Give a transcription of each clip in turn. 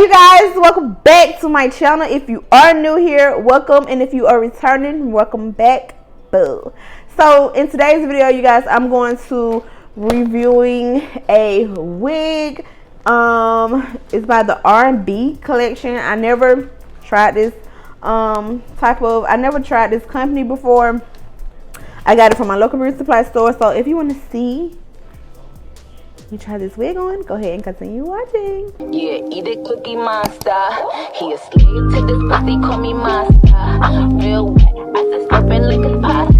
you guys, welcome back to my channel. If you are new here, welcome, and if you are returning, welcome back. Boo. So in today's video, you guys, I'm going to reviewing a wig. It's by the R&B collection. I never tried this I never tried this company before. I got it from my local beauty supply store. So if you want to see you try this wig on, go ahead and continue watching. Yeah, eat a cookie monster. He a slave to this pussy, call me monster. Real wet, I said slurping like it's pasta.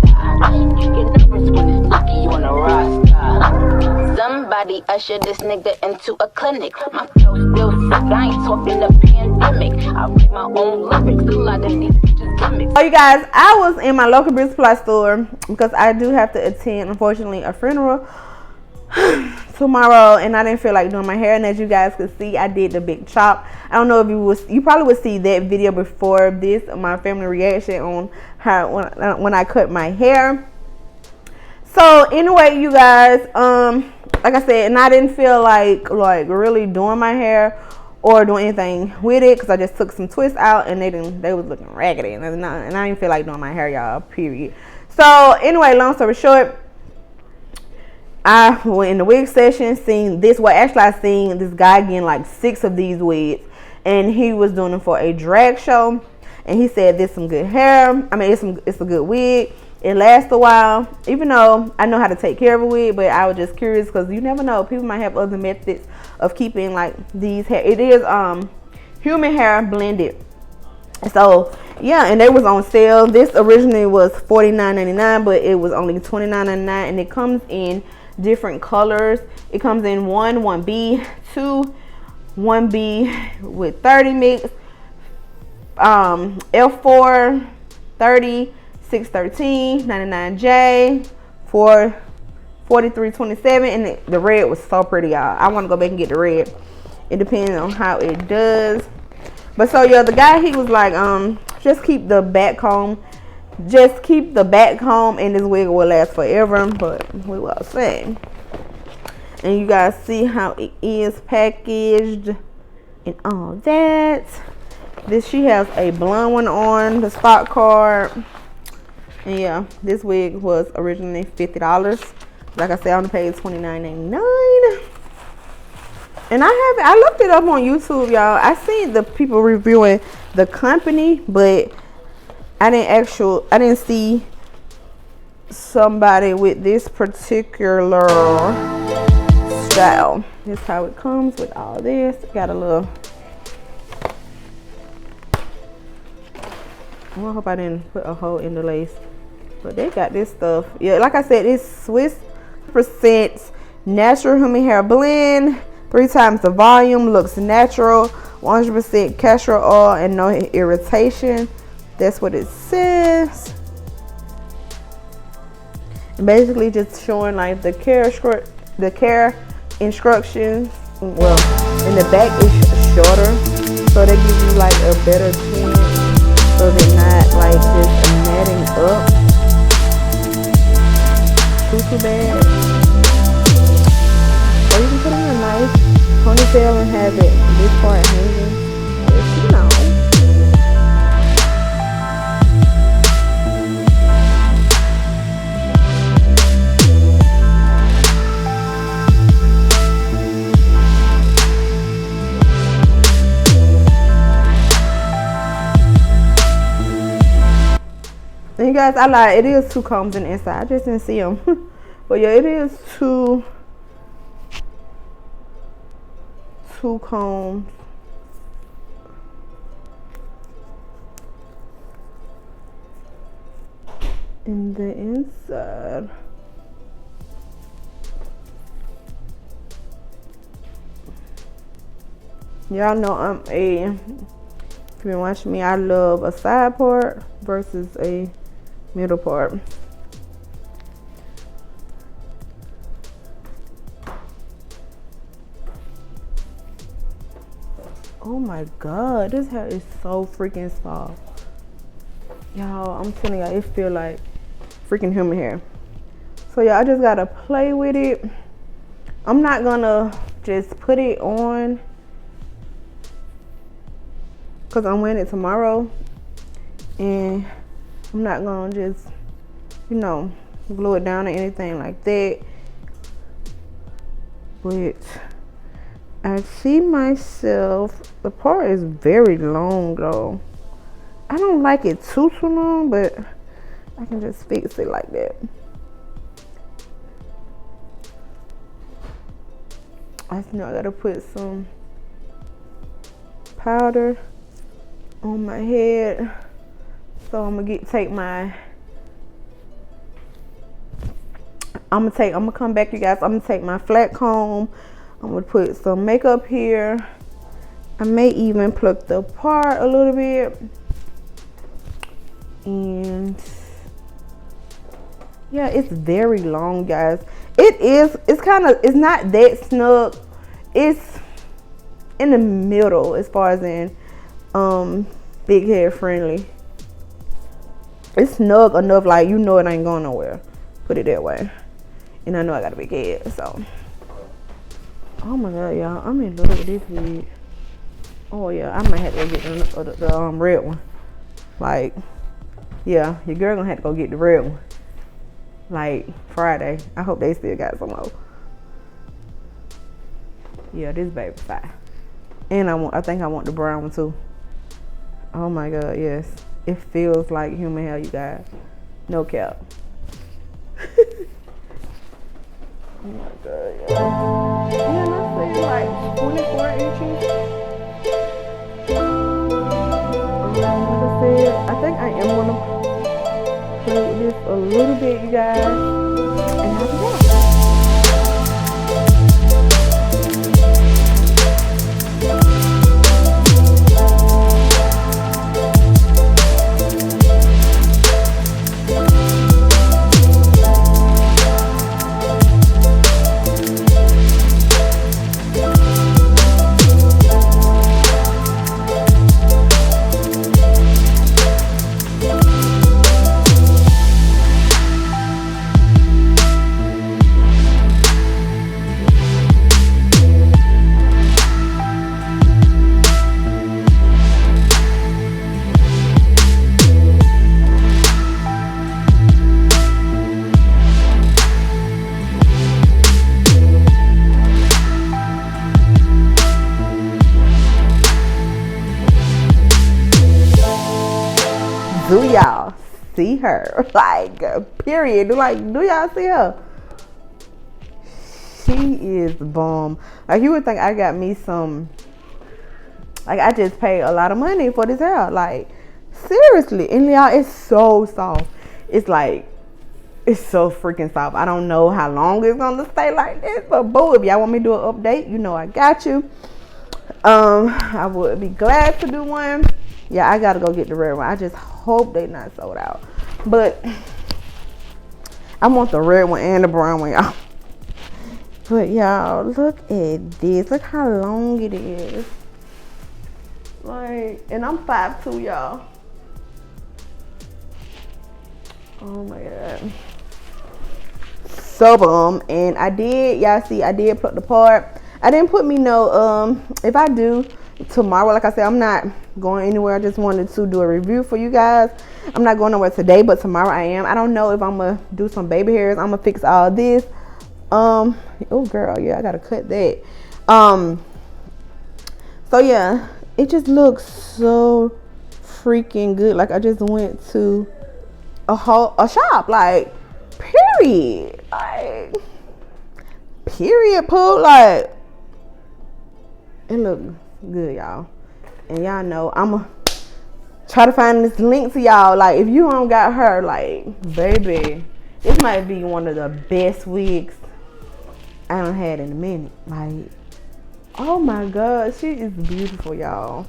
You get nervous when it's lucky on a roster. Somebody usher this nigga into a clinic. My flow still sick, I ain't talking the pandemic. I write my own lyrics, a lot of these bitches gimmicks. So you guys, I was in my local beauty supply store because I do have to attend, unfortunately, a funeral tomorrow, and I didn't feel like doing my hair. And as you guys can see, I did the big chop. I don't know if you probably would see that video before this, my family reaction on how when I cut my hair. So anyway, you guys, like I said, and I didn't feel like really doing my hair or doing anything with it because I just took some twists out and they was looking raggedy, and I didn't feel like doing my hair, y'all, period. So anyway, long story short, I went in the wig session, seen this. Well, actually, I seen this guy getting like 6 of these wigs, and he was doing them for a drag show. And he said, "This some good hair. I mean, it's a good wig. It lasts a while." Even though I know how to take care of a wig, but I was just curious because you never know. People might have other methods of keeping like these hair. It is human hair blended. So yeah, and they was on sale. This originally was $49.99, but it was only $29.99, and it comes in different colors. It comes in 1B, 2, 1B with 30 mix, F4, 30, 613, 99J, 4327, and the red was so pretty, y'all. I want to go back and get the red. It depends on how it does. But so yeah, the guy, he was like, just keep the back comb. Just keep the back comb, and this wig will last forever. But we will see. And you guys see how it is packaged and all that. This, she has a blonde one on the stock card. And yeah, this wig was originally $50. Like I said, I only paid $29.99. And I looked it up on YouTube, y'all. I seen the people reviewing the company, but I didn't see somebody with this particular style. This is how it comes with all this. Got a little, I hope I didn't put a hole in the lace, but they got this stuff. Yeah, like I said, it's Swiss % natural human hair blend, 3 times the volume, looks natural, 100% castor oil, and no irritation. That's what it says. And basically just showing like the care instructions. Well, in the back it's shorter, so they give you like a better chance, so they're not like just matting up too bad. Or you can put it in a nice ponytail and have it this part hanging, you know. And you guys, I lied. It is 2 combs in the inside. I just didn't see them. But yeah, it is 2 combs. In the inside. Y'all know if you've been watching me, I love a side part versus a middle part. Oh my god, this hair is so freaking soft. Y'all, I'm telling y'all, it feel like freaking human hair. So yeah, I just gotta play with it. I'm not gonna just put it on because I'm wearing it tomorrow, and I'm not gonna just, you know, glue it down or anything like that. But I see myself, the part is very long though. I don't like it too long, but I can just fix it like that. I know I gotta put some powder on my head. So I'm gonna take my, I'm gonna come back, you guys. I'm gonna take my flat comb. I'm gonna put some makeup here. I may even pluck the part a little bit. And yeah, it's very long, guys. It's kind of, it's not that snug. It's in the middle as far as in big head friendly. It's snug enough, like, you know, it ain't going nowhere. Put it that way. And I know I got a big head, so. Oh my god, y'all, I'm in love with this wig. Oh yeah, I might have to go get the red one. Like, yeah, your girl gonna have to go get the red one. Like Friday. I hope they still got some more. Yeah, this baby fine. And I think I want the brown one too. Oh my god, yes. It feels like human hair, you guys. No cap. Oh my god, yeah. Yeah, I say like 24 inches. Like I said, I think I am gonna play with this a little bit, you guys. And I'll be back. Do y'all see her? Like, period. Like, do y'all see her? She is bomb. Like, you would think I got me some, like, I just paid a lot of money for this hair. Like, seriously. And y'all, it's so soft. It's like, it's so freaking soft. I don't know how long it's gonna stay like this, but boo, if y'all want me to do an update, you know I got you. I would be glad to do one. Yeah, I gotta go get the red one. I just hope they not sold out. But I want the red one and the brown one, y'all. But y'all, look at this. Look how long it is. Like, and I'm 5'2", y'all. Oh my god. So bomb. And I did, y'all see, I did pluck the part. I didn't put me no, if I do tomorrow, like I said, I'm not going anywhere. I just wanted to do a review for you guys. I'm not going nowhere today, but tomorrow I am. I don't know if I'm gonna do some baby hairs. I'm gonna fix all this. Oh girl, yeah, I gotta cut that. So yeah, it just looks so freaking good. Like, I just went to a shop, like, period. Like, period, poo. Like, it look good, y'all. And y'all know I'ma try to find this link to y'all. Like, if you don't got her, like, baby, this might be one of the best wigs I done had in a minute. Like, oh my god, she is beautiful, y'all.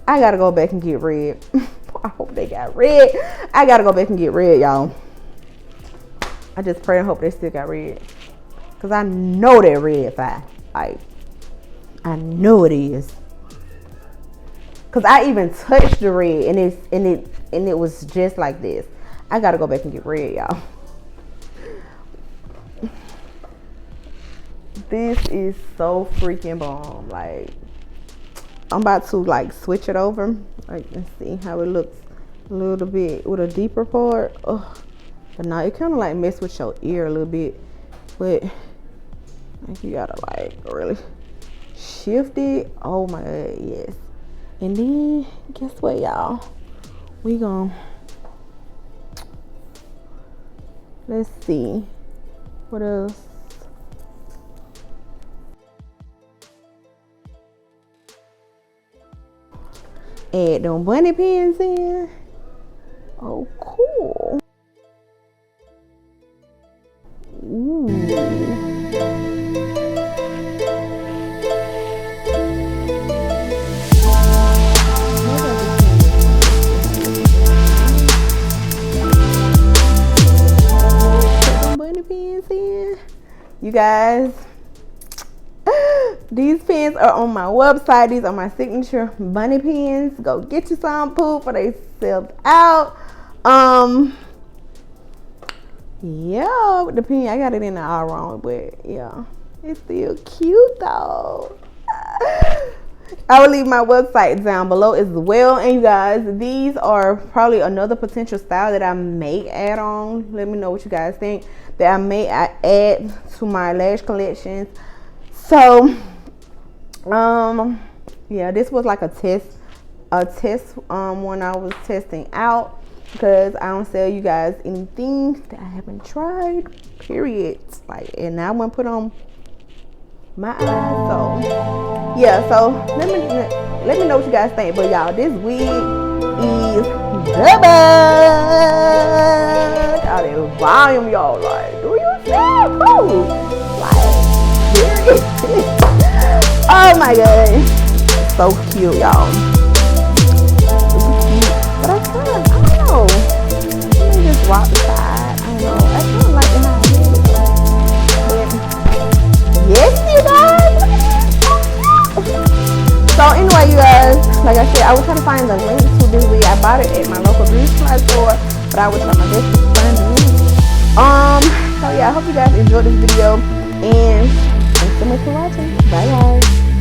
I gotta go back and get red. I hope they got red. I gotta go back and get red, y'all. I just pray and hope they still got red, cause I know that red fine. Like, I know it is. Cause I even touched the red and it was just like this. I gotta go back and get red, y'all. This is so freaking bomb. Like, I'm about to, like, switch it over Like, let's see how it looks a little bit with a deeper part. Oh, but now it kind of like mess with your ear a little bit, but like you gotta like really shift it. Oh my god, yes. And then guess what, y'all? We gonna, let's see what else. Add them bunny pins in. Oh, cool. Ooh. Bunny pins in. You guys, these pins are on my website. These are my signature bunny pins. Go get you some, poof, or they sold out. Yeah, with the pin, I got it in the all wrong, but yeah, it's still cute though. I will leave my website down below as well. And you guys, these are probably another potential style that I may add on. Let me know what you guys think that I may add to my lash collections. So yeah, this was like a test when I was testing out, because I don't sell you guys anything that I haven't tried, period. Like, and I want to put on my eyes. So yeah, so let me know what you guys think. But y'all, this wig is the best. All that volume, y'all, like, do you see? Ooh, like, period. Oh my god, it's so cute, y'all. But I kind of, I don't know. Let me just rock the side. I don't know. I kind of like it how it is. But yes, you guys. So anyway, you guys, like I said, I was trying to find the link to this wig. I bought it at my local beauty supply store, but I was trying my best to find the link. So yeah, I hope you guys enjoyed this video, and thanks so much for watching. Bye guys.